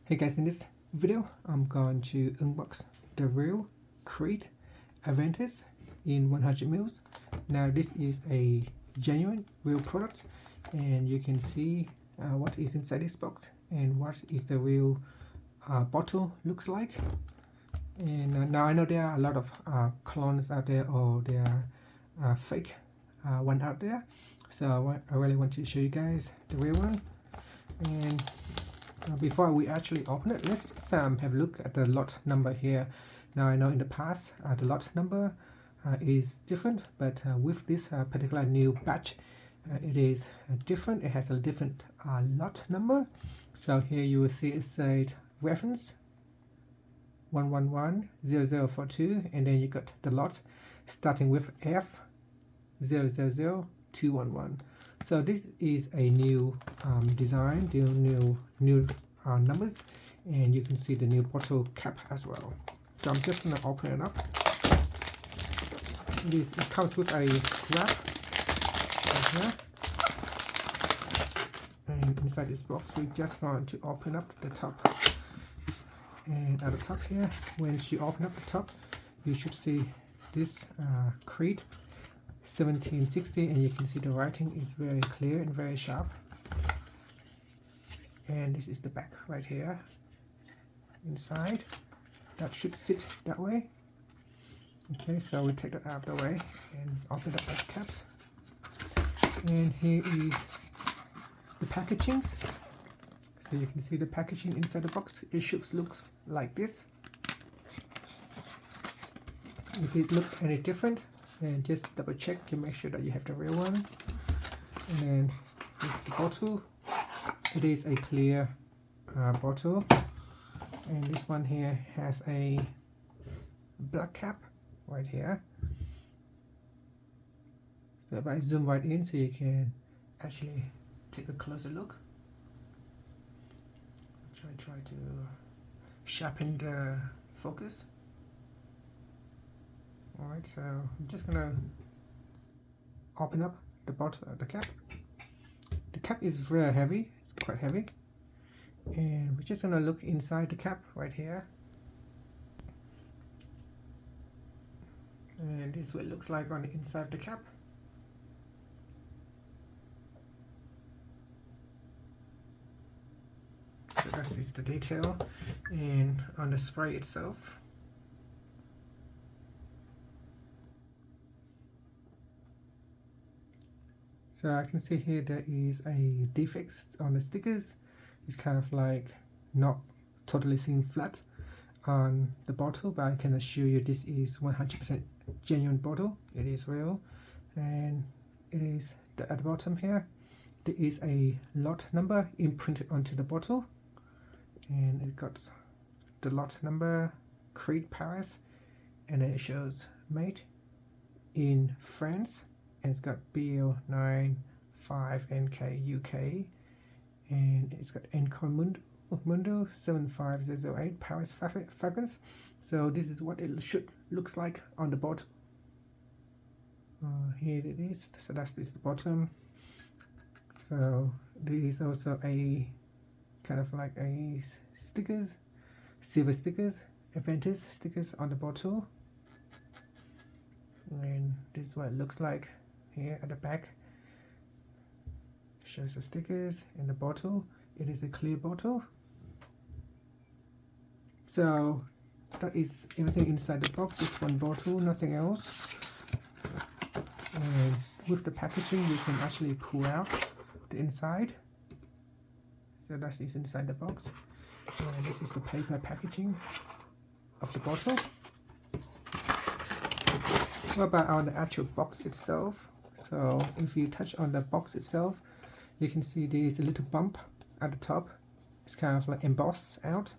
Hey guys, in this video I'm going to unbox the real Creed Aventus in 100 ml. Now this is a genuine real product and you can see what is inside this box and what is the real bottle looks like. And now I know there are a lot of clones out there, or there are fake one out there, so I really want to show you guys the real one. And before we actually open it, let's have a look at the lot number here. Now I know in the past the lot number is different, but with this particular new batch it is different. It has a different lot number. So here you will see it said reference 1110042, and then you got the lot starting with F000211. So this is a new design, new numbers, and you can see the new bottle cap as well. So I'm just gonna open it up. It comes with a wrap right here, and inside this box we're just going to open up the top. And at the top here, once you open up the top, you should see this Creed 1760, and you can see the writing is very clear and very sharp. And this is the back right here inside. That should sit that way. Okay, so we take that out of the way and open up the caps. And here is the packagings. So you can see the packaging inside the box. It should look like this. If it looks any different, then just double check to make sure that you have the real one. And then this is the bottle. It is a clear bottle, and this one here has a black cap right here. So if I zoom right in, so you can actually take a closer look. Try to sharpen the focus. Alright, so I'm just gonna open up the bottle, the cap. The cap is very heavy, it's quite heavy. And we're just gonna look inside the cap right here. And this is what it looks like on the inside of the cap. So that is the detail. And on the spray itself, so I can see here there is a defect on the stickers. It's kind of like not totally seen flat on the bottle, but I can assure you this is 100% genuine bottle. It is real, and it is at the bottom here. There is a lot number imprinted onto the bottle, and it got the lot number Creed Paris, and then it shows made in France. And it's got BL95NK UK, and it's got Encon Mundo 75008 Paris fragrance. So this is what it should looks like on the bottom. Here it is. So that's this the bottom. So there is also a kind of like a stickers, silver stickers, Aventus stickers on the bottle. And this is what it looks like here at the back. Shows the stickers in the bottle. It is a clear bottle. So that is everything inside the box. Just one bottle, nothing else. And with the packaging you can actually pull out the inside. So that is inside the box. And this is the paper packaging of the bottle. What about on the actual box itself? So if you touch on the box itself, you can see there is a little bump at the top. It's kind of like embossed out,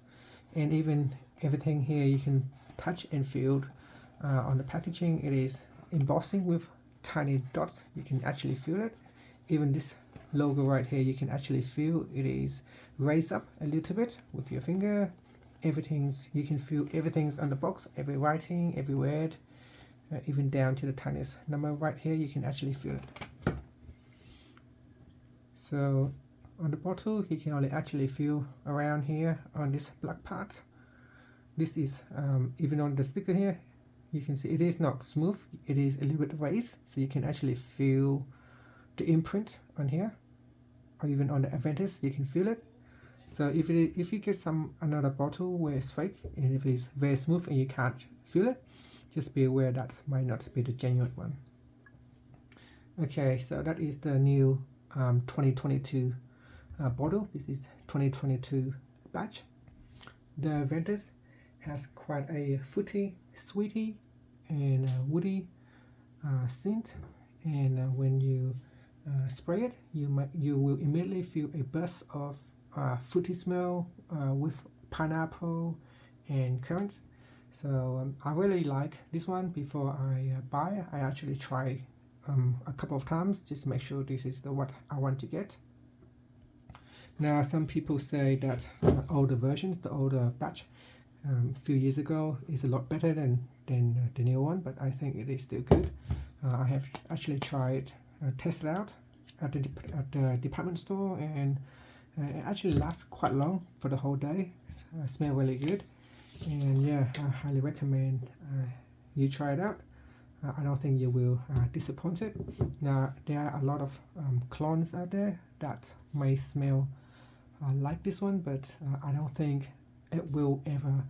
and even everything here you can touch and feel on the packaging. It is embossing with tiny dots. You can actually feel it. Even this logo right here, you can actually feel it is raised up a little bit with your finger. You can feel everything's on the box, every writing, every word. Even down to the tiniest number right here, you can actually feel it. So on the bottle, you can only actually feel around here on this black part. This is even on the sticker here, you can see it is not smooth, it is a little bit raised, so you can actually feel the imprint on here, or even on the Aventus you can feel it. So if you get another bottle where it's fake and if it's very smooth and you can't feel it, just be aware that might not be the genuine one. Okay, so that is the new 2022 bottle. This is 2022 batch. The Aventus has quite a fruity, sweety, and woody scent, and when you spray it, you will immediately feel a burst of fruity smell with pineapple and currants. So I really like this one. Before I buy, I actually try a couple of times just to make sure this is what I want to get. Now some people say that older versions, the older batch a few years ago, is a lot better than the new one, but I think it is still good. I have actually tried, tested out at the department store, and it actually lasts quite long for the whole day. Smell really good, and yeah, I highly recommend you try it out. I don't think you will disappointed. Now there are a lot of clones out there that may smell like this one, but I don't think it will ever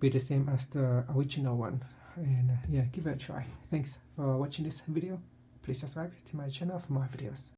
be the same as the original one. And yeah, give it a try. Thanks for watching this video. Please subscribe to my channel for more videos.